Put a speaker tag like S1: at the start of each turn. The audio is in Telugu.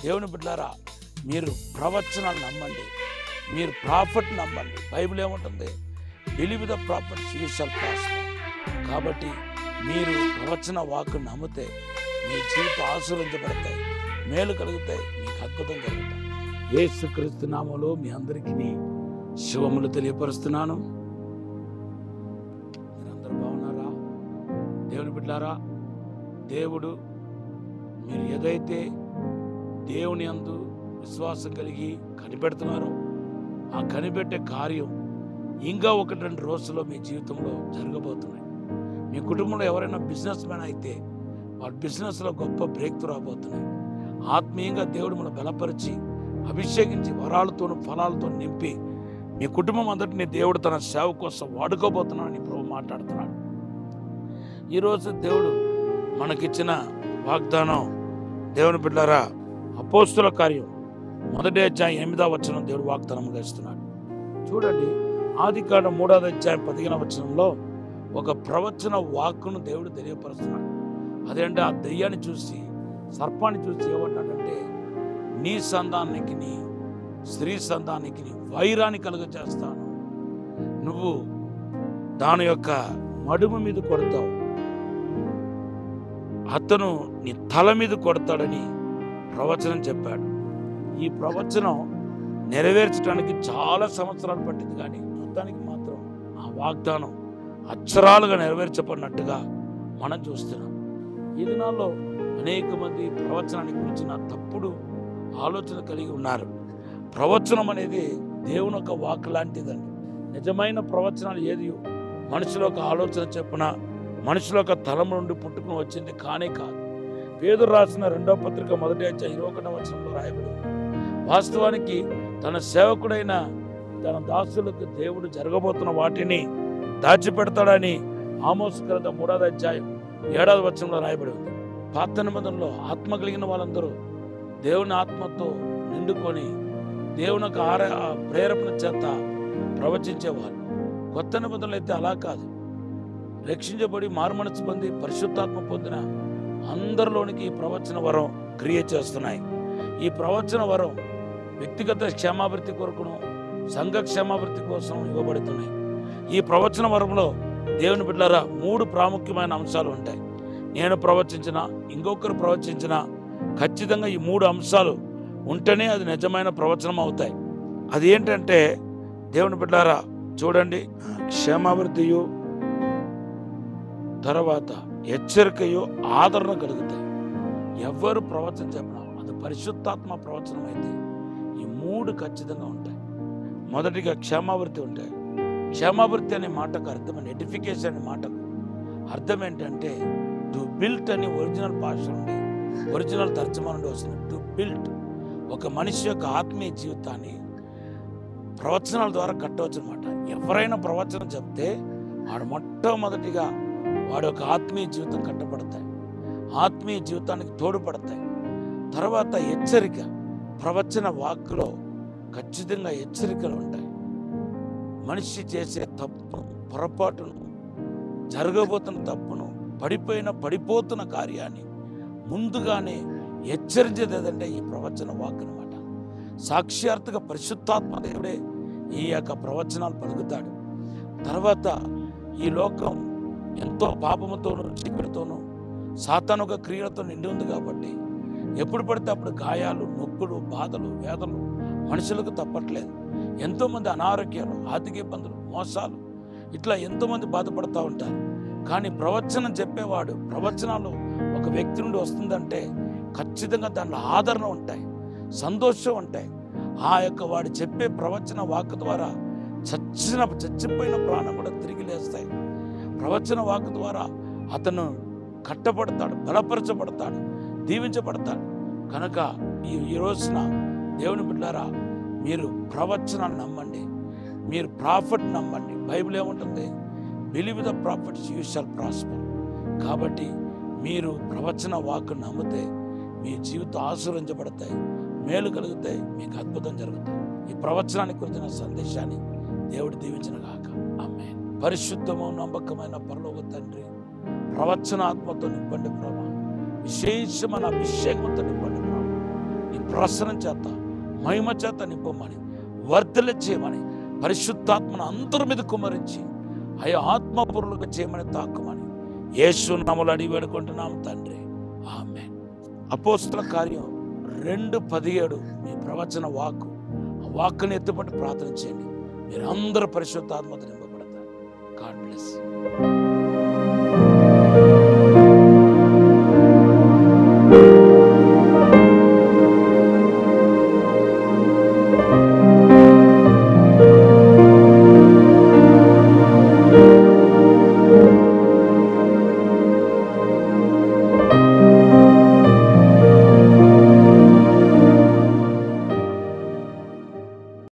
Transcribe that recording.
S1: దేవుని బిడ్డలారా, మీరు ప్రవచనాలు నమ్మండి, మీరు ప్రాఫిట్ నమ్మండి. బైబిల్ ఏముంటుంది? Believe the profits you shall prosper. కాబట్టి మీరు ప్రవచన వాక్కు నమ్మితే మీ జీవితం ఆశీర్వదించబడతాయి, మేలు కలుగుతాయి, మీకు అద్భుతం కలుగుతాయి. యేసుక్రీస్తు నామములో మీ అందరికీ శుభములు తెలియపరుస్తున్నాను. మీరందరూ బాగున్నారా? దేవుని బిడ్డలారా, దేవుడు మీరు ఏదైతే దేవుని యందు విశ్వాసం కలిగి కనిపెడుతున్నారో ఆ కనిపెట్టే కార్యం ఇంకా 1-2 రోజుల్లో మీ జీవితంలో జరగబోతున్నాయి. మీ కుటుంబంలో ఎవరైనా బిజినెస్ మ్యాన్ అయితే వాళ్ళ బిజినెస్లో గొప్ప బ్రేక్ త్రూ రాబోతున్నాయి. ఆత్మీయంగా దేవుడు మనం బలపరిచి అభిషేకించి వరాలతోనూ ఫలాలతో నింపి మీ కుటుంబం అందరినీ దేవుడు తన సేవ కోసం వాడుకోబోతున్నాడని ప్రభు మాట్లాడుతున్నాడు. ఈరోజు దేవుడు మనకిచ్చిన వాగ్దానం, దేవుని బిడ్డలారా, అపోస్తుల కార్యం 1వ అధ్యాయం 8వ వచనం దేవుడు వాగ్దానంగా ఇస్తున్నాడు. చూడండి, ఆదికాండం 3వ అధ్యాయం 15వ వచనంలో ఒక ప్రవచన వాక్కును దేవుడు తెలియపరుస్తున్నాడు. అదేంటే ఆ దెయ్యాన్ని చూసి, సర్పాన్ని చూసి ఏమన్నాడంటే, నీ సంతానానికి, నీ స్త్రీ సంతానానికి వైరాన్ని కలుగజేస్తాను, నువ్వు దాని యొక్క మడుము మీద కొడతావు, అతను నీ తల మీద కొడతాడని ప్రవచనం చెప్పాడు. ఈ ప్రవచనం నెరవేర్చడానికి చాలా సంవత్సరాలు పట్టింది, కానీ మొత్తానికి మాత్రం ఆ వాగ్దానం అక్షరాలుగా నెరవేర్చబడినట్టుగా మనం చూస్తున్నాం. ఈ దినాల్లో అనేక మంది ప్రవచనాన్ని గురించిన తప్పుడు ఆలోచన కలిగి ఉన్నారు. ప్రవచనం అనేది దేవుని యొక్క వాక్ లాంటిదండి. నిజమైన ప్రవచనాలు ఏది మనుషుల యొక్క ఆలోచన చెప్పున, మనుషుల యొక్క తలం నుండి పుట్టుకుని వచ్చింది కానే కాదు. పేతురు రాసిన 2వ పత్రిక 1వ అధ్యాయం 21వ వచనంలో రాయబడి, వాస్తవానికి తన సేవకుడైన తన దాసులకు దేవుడు జరగబోతున్న వాటిని దాచిపెడతాడని ఆమోసు గ్రంథం 3వ అధ్యాయం 7వ వచనంలో రాయబడి ఉంది. పాత నిబంధనలో ఆత్మ కలిగిన వాళ్ళందరూ దేవుని ఆత్మతో నిండుకొని దేవుని యొక్క ప్రేరేపణ చేత ప్రవచించేవారు. కొత్త నిబంధనలు అయితే అలా కాదు. రక్షించబడి మారుమనసు పొంది పరిశుద్ధాత్మ పొందిన అందరిలోనికి ఈ ప్రవచన వరం క్రియ చేస్తున్నాయి. ఈ ప్రవచన వరం వ్యక్తిగత క్షేమాభివృద్ధి కొరకును, సంఘ క్షేమాభివృద్ధి కోసం ఇవ్వబడుతున్నాయి. ఈ ప్రవచన వరంలో దేవుని బిడ్డలారా 3 ప్రాముఖ్యమైన అంశాలు ఉంటాయి. నేను ప్రవచించిన, ఇంకొకరు ప్రవచించిన, ఖచ్చితంగా ఈ 3 అంశాలు ఉంటేనే అది నిజమైన ప్రవచనం అవుతాయి. అది ఏంటంటే, దేవుని బిడ్డలారా చూడండి, క్షేమాభివృద్ధియు, తర్వాత హెచ్చరికయు, ఆదరణ కలుగుతాయి. ఎవరు ప్రవచనం చెప్పినా అది పరిశుద్ధాత్మ ప్రవచనం అయితే ఈ 3 ఖచ్చితంగా ఉంటాయి. మొదటిగా క్షేమాభివృద్ధి ఉంటాయి. క్షేమాభివృద్ధి అనే మాటకు అర్థం, ఎడిఫికేషన్ అనే మాటకు అర్థం ఏంటంటే టు బిల్ట్ అని ఒరిజినల్ భాష నుండి, ఒరిజినల్ తర్జమా నుండి వస్తుంది. టు బిల్ట్, ఒక మనిషి యొక్క ఆత్మీయ జీవితాన్ని ప్రవచనాల ద్వారా కట్టవచ్చు అనమాట. ఎవరైనా ప్రవచనం చెప్తే వాడు మొట్టమొదటిగా వాడి యొక్క ఆత్మీయ జీవితం కట్టబడతాయి, ఆత్మీయ జీవితానికి తోడ్పడతాయి. తర్వాత హెచ్చరిక, ప్రవచన వాక్కులో ఖచ్చితంగా హెచ్చరికలు ఉంటాయి. మనిషి చేసే తప్పును, పొరపాటును, జరగబోతున్న తప్పును, పడిపోతున్న కార్యాన్ని ముందుగానే హెచ్చరించేది ఏదంటే ఈ ప్రవచన వాక్ అనమాట. సాక్షాత్తుగా పరిశుద్ధాత్మ దేవుడే ఈ యొక్క ప్రవచనాలు పలుకుతాడు. తర్వాత ఈ లోకం ఎంతో పాపముతోనూ, చీకటితోనూ, సాతానుక క్రియలతో నిండి ఉంది కాబట్టి ఎప్పుడు పడితే అప్పుడు గాయాలు, నొప్పులు, బాధలు, వేదనలు మనుషులకు తప్పట్లేదు. ఎంతోమంది అనారోగ్యాలు, ఆర్థిక ఇబ్బందులు, మోసాలు, ఇట్లా ఎంతోమంది బాధపడుతూ ఉంటారు. కానీ ప్రవచనం చెప్పేవాడు, ప్రవచనాలు ఒక వ్యక్తి నుండి వస్తుందంటే ఖచ్చితంగా దానిలో ఆదరణ ఉంటాయి, సంతోషం ఉంటాయి. ఆ యొక్క వాడు చెప్పే ప్రవచన వాక్ ద్వారా చచ్చిపోయిన ప్రాణం కూడా తిరిగి లేస్తాయి. ప్రవచన వాక్ ద్వారా అతను కట్టబడతాడు, బలపరచబడతాడు, దీవించబడతాడు. కనుక ఈ రోజున దేవుని బిడ్డలారా, మీరు ప్రవచనాన్ని నమ్మండి, మీరు ప్రాఫిట్ నమ్మండి. బైబిల్ ఏముంటుంది? Believe the profits you shall prosper. కాబట్టి మీరు ప్రవచన వాక్కు నమ్మితే మీ జీవితం ఆశీర్వదించబడతాయి, మేలు కలుగుతాయి, మీకు అద్భుతం జరుగుతాయి. ఈ ప్రవచనాన్ని గురించిన సందేశాన్ని దేవుడు దీవించిన గాక. ఆమేన్. పరిశుద్ధము నమ్మకమైన పరలోక తండ్రి, ప్రవచనాత్మతో నింపండి ప్రభా, విశేషమైన అభిషేకంతో నింపండి ప్రభా. నీ ప్రసన్నం చేత మహిమ చేత నింపమని వర్ధల చేయమని పరిశుద్ధాత్మను అందరి మీద కుమరించి అయ్యా ఆత్మపూర్వకంగా చేయమని తాకమని యేసు నామములో అడిగి వేడుకుంటున్నాము తండ్రి, ఆమేన్. అపోస్తల కార్యం 2:17 మీ ప్రవచన వాక్కు, ఆ వాక్కుని ఎత్తుపట్టి ప్రార్థన చేయండి. మీరందరూ పరిశుద్ధాత్మతో నింపబడతారు. God bless.